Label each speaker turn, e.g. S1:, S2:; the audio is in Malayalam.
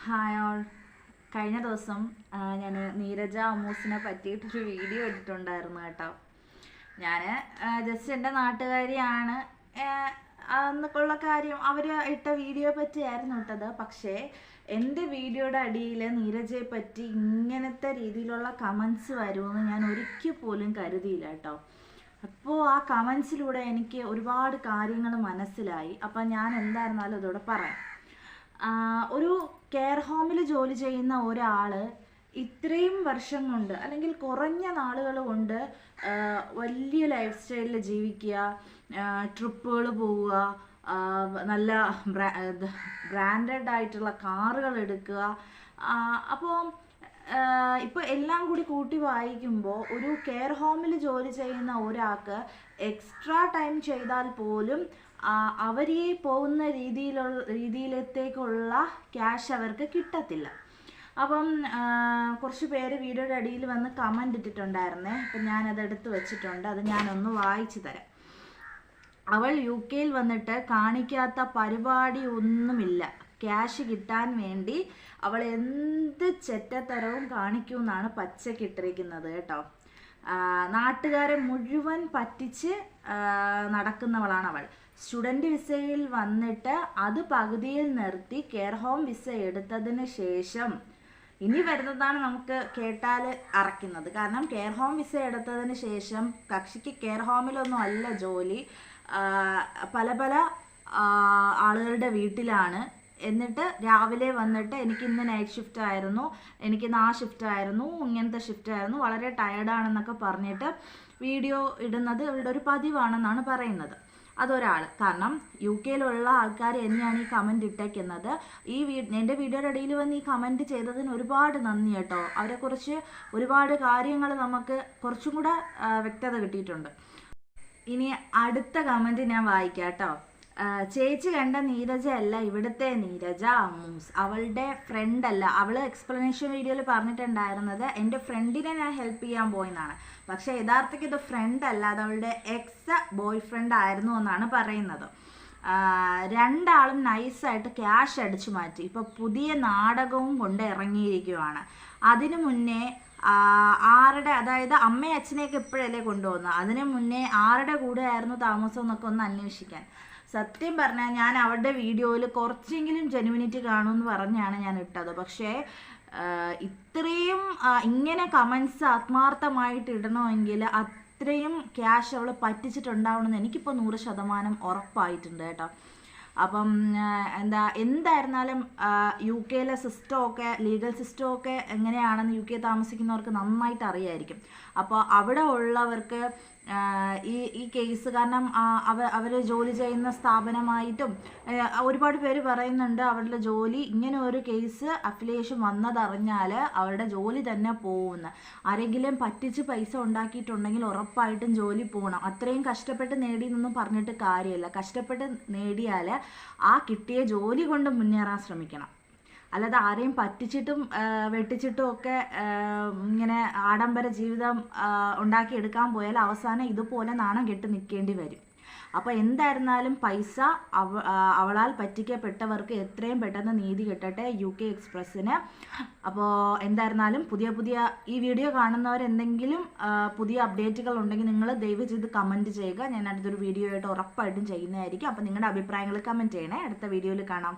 S1: Hi all. കഴിഞ്ഞ ദിവസം ഞാൻ നീരജ അമ്മൂസിനെ പറ്റിയിട്ടൊരു വീഡിയോ ഇട്ടിട്ടുണ്ടായിരുന്നു കേട്ടോ. ഞാൻ ജസ്റ്റ് എൻ്റെ നാട്ടുകാരിയാണ് എന്നൊക്കെയുള്ള കാര്യം അവർ ഇട്ട വീഡിയോ പറ്റിയായിരുന്നു ഇട്ടത്. പക്ഷേ എൻ്റെ വീഡിയോയുടെ അടിയിൽ നീരജയെ പറ്റി ഇങ്ങനത്തെ രീതിയിലുള്ള കമൻസ് വരുമെന്ന് ഞാൻ ഒരിക്കൽ പോലും കരുതിയില്ല കേട്ടോ. അപ്പോൾ ആ കമൻസിലൂടെ എനിക്ക് ഒരുപാട് കാര്യങ്ങൾ മനസ്സിലായി. അപ്പം ഞാൻ എന്തായിരുന്നാലും അതോടെ പറയാം. ഒരു കെയർ ഹോമിൽ ജോലി ചെയ്യുന്ന ഒരാൾ ഇത്രയും വർഷം കൊണ്ട് അല്ലെങ്കിൽ കുറഞ്ഞ നാളുകൾ കൊണ്ട് വലിയ ലൈഫ് സ്റ്റൈലിൽ ജീവിക്കുക, ട്രിപ്പുകൾ പോവുക, നല്ല ബ്രാൻഡഡ് ആയിട്ടുള്ള കാറുകൾ എടുക്കുക. അപ്പോൾ ഇപ്പോൾ എല്ലാം കൂടി കൂട്ടി വായിക്കുമ്പോൾ ഒരു കെയർ ഹോമിൽ ജോലി ചെയ്യുന്ന ഒരാൾക്ക് എക്സ്ട്രാ ടൈം ചെയ്താൽ പോലും അവരെ പോകുന്ന രീതിയിലത്തേക്കുള്ള ക്യാഷ് അവർക്ക് കിട്ടത്തില്ല. അപ്പം കുറച്ച് പേര് വീഡിയോയുടെ അടിയിൽ വന്ന് കമൻ്റ് ഇട്ടിട്ടുണ്ടായിരുന്നേ. അപ്പം ഞാനത് എടുത്ത് വെച്ചിട്ടുണ്ട്, അത് ഞാനൊന്ന് വായിച്ചു തരാം. അവൾ UK വന്നിട്ട് കാണിക്കാത്ത പരിപാടി ഒന്നുമില്ല. ക്യാഷ് കിട്ടാൻ വേണ്ടി അവൾ എന്ത് ചെറ്റത്തരവും കാണിക്കുമെന്നാണ് പച്ചക്കിട്ടിരിക്കുന്നത് കേട്ടോ. നാട്ടുകാരെ മുഴുവൻ പറ്റിച്ച് നടക്കുന്നവളാണ് അവൾ. സ്റ്റുഡൻറ്റ് വിസയിൽ വന്നിട്ട് അത് പകുതിയിൽ നിർത്തി കെയർ ഹോം വിസ എടുത്തതിന് ശേഷം ഇനി വരുന്നതാണ് നമുക്ക് കേട്ടാൽ അറയ്ക്കുന്നത്. കാരണം കെയർ ഹോം വിസ എടുത്തതിന് ശേഷം കക്ഷിക്ക് കെയർ ഹോമിലൊന്നും അല്ല ജോലി, പല പല ആളുകളുടെ വീട്ടിലാണ്. എന്നിട്ട് രാവിലെ വന്നിട്ട് എനിക്കിന്ന് നൈറ്റ് ഷിഫ്റ്റ് ആയിരുന്നു, എനിക്കിന്ന് ആ ഷിഫ്റ്റ് ആയിരുന്നു, ഇങ്ങനത്തെ ഷിഫ്റ്റ് ആയിരുന്നു, വളരെ ടയർഡാണെന്നൊക്കെ പറഞ്ഞിട്ട് വീഡിയോ ഇടുന്നത് ഇവരുടെ ഒരു പതിവാണെന്നാണ് പറയുന്നത്. അതൊരാൾ. കാരണം UK ആൾക്കാർ തന്നെയാണ് ഈ കമൻ്റ് ഇട്ടേക്കുന്നത്. എൻ്റെ വീഡിയോയുടെ ഇടയിൽ വന്ന് ഈ കമൻറ്റ് ചെയ്തതിന് ഒരുപാട് നന്ദി കേട്ടോ. അവരെക്കുറിച്ച് ഒരുപാട് കാര്യങ്ങൾ നമുക്ക് കുറച്ചും കൂടെ വ്യക്തത കിട്ടിയിട്ടുണ്ട്. ഇനി അടുത്ത കമൻറ്റ് ഞാൻ വായിക്കാം കേട്ടോ. ചേച്ചി കണ്ട നീരജ അല്ല ഇവിടുത്തെ നീരജ അമ്മൂസ്, അവളുടെ ഫ്രണ്ട് അല്ല. അവൾ എക്സ്പ്ലനേഷൻ വീഡിയോയിൽ പറഞ്ഞിട്ടുണ്ടായിരുന്നത് എൻ്റെ ഫ്രണ്ടിനെ ഞാൻ ഹെൽപ്പ് ചെയ്യാൻ പോയെന്നാണ്. പക്ഷേ യഥാർത്ഥത്തിൽ ഇത് ഫ്രണ്ട് അല്ല, അത് അവളുടെ എക്സ് ബോയ് ഫ്രണ്ട് ആയിരുന്നു എന്നാണ് പറയുന്നത്. രണ്ടാളും നൈസായിട്ട് ക്യാഷ് അടിച്ചു മാറ്റി. ഇപ്പോൾ പുതിയ നാടകവും കൊണ്ട് ഇറങ്ങിയിരിക്കുകയാണ്. അതിനു മുന്നേ ആരുടെ, അതായത് അമ്മയും അച്ഛനെയൊക്കെ എപ്പോഴല്ലേ കൊണ്ടുപോകുന്നത്, അതിനു മുന്നേ ആരുടെ കൂടെ ആയിരുന്നു താമസം എന്നൊക്കെ ഒന്ന് അന്വേഷിക്കാൻ. സത്യം പറഞ്ഞാൽ ഞാൻ അവരുടെ വീഡിയോയിൽ കുറച്ചെങ്കിലും ജെനുവിനിറ്റി കാണുമെന്ന് പറഞ്ഞാണ് ഞാൻ ഇട്ടത്. പക്ഷേ ഇത്രയും ഇങ്ങനെ കമൻസ് ആത്മാർത്ഥമായിട്ട് ഇടണമെങ്കിൽ അത്രയും ക്യാഷ് അവൾ പറ്റിച്ചിട്ടുണ്ടാവണമെന്ന് എനിക്കിപ്പോൾ 100% ഉറപ്പായിട്ടുണ്ട് കേട്ടോ. അപ്പം എന്തായിരുന്നാലും UK സിസ്റ്റമൊക്കെ, ലീഗൽ സിസ്റ്റമൊക്കെ എങ്ങനെയാണെന്ന് UK താമസിക്കുന്നവർക്ക് നന്നായിട്ട് അറിയായിരിക്കും. അപ്പോൾ അവിടെ ഉള്ളവർക്ക് ഈ കേസ്, കാരണം അവർ ജോലി ചെയ്യുന്ന സ്ഥാപനമായിട്ടും ഒരുപാട് പേര് പറയുന്നുണ്ട് അവരുടെ ജോലി, ഇങ്ങനെ ഒരു കേസ് അഫിലിയേഷൻ വന്നതറിഞ്ഞാൽ അവരുടെ ജോലി തന്നെ പോകുമെന്ന്. ആരെങ്കിലും പറ്റിച്ച് പൈസ ഉണ്ടാക്കിയിട്ടുണ്ടെങ്കിൽ ഉറപ്പായിട്ടും ജോലി പോകണം. അത്രയും കഷ്ടപ്പെട്ട് നേടിയെന്നൊന്നും പറഞ്ഞിട്ട് കാര്യമില്ല. കഷ്ടപ്പെട്ട് നേടിയാൽ ആ കിട്ടിയ ജോലി കൊണ്ട് മുന്നേറാൻ ശ്രമിക്കണം. അല്ലാതെ ആരെയും പറ്റിച്ചിട്ടും വെട്ടിച്ചിട്ടും ഒക്കെ ഇങ്ങനെ ആഡംബര ജീവിതം ഉണ്ടാക്കിയെടുക്കാൻ പോയാൽ അവസാനം ഇതുപോലെ നാണം കെട്ട് നിൽക്കേണ്ടി വരും. അപ്പോൾ എന്തായിരുന്നാലും പൈസ അവളാൽ പറ്റിക്കപ്പെട്ടവർക്ക് എത്രയും പെട്ടെന്ന് നീതി കിട്ടട്ടെ UK എക്സ്പ്രസ്സിന്. അപ്പോൾ എന്തായിരുന്നാലും പുതിയ ഈ വീഡിയോ കാണുന്നവരെന്തെങ്കിലും പുതിയ അപ്ഡേറ്റുകൾ ഉണ്ടെങ്കിൽ നിങ്ങൾ ദയവ് ചെയ്ത് കമൻറ്റ് ചെയ്യുക. ഞാൻ അടുത്തൊരു വീഡിയോ ആയിട്ട് ഉറപ്പായിട്ടും ചെയ്യുന്നതായിരിക്കും. അപ്പോൾ നിങ്ങളുടെ അഭിപ്രായങ്ങൾ കമൻറ്റ് ചെയ്യണേ. അടുത്ത വീഡിയോയിൽ കാണാം.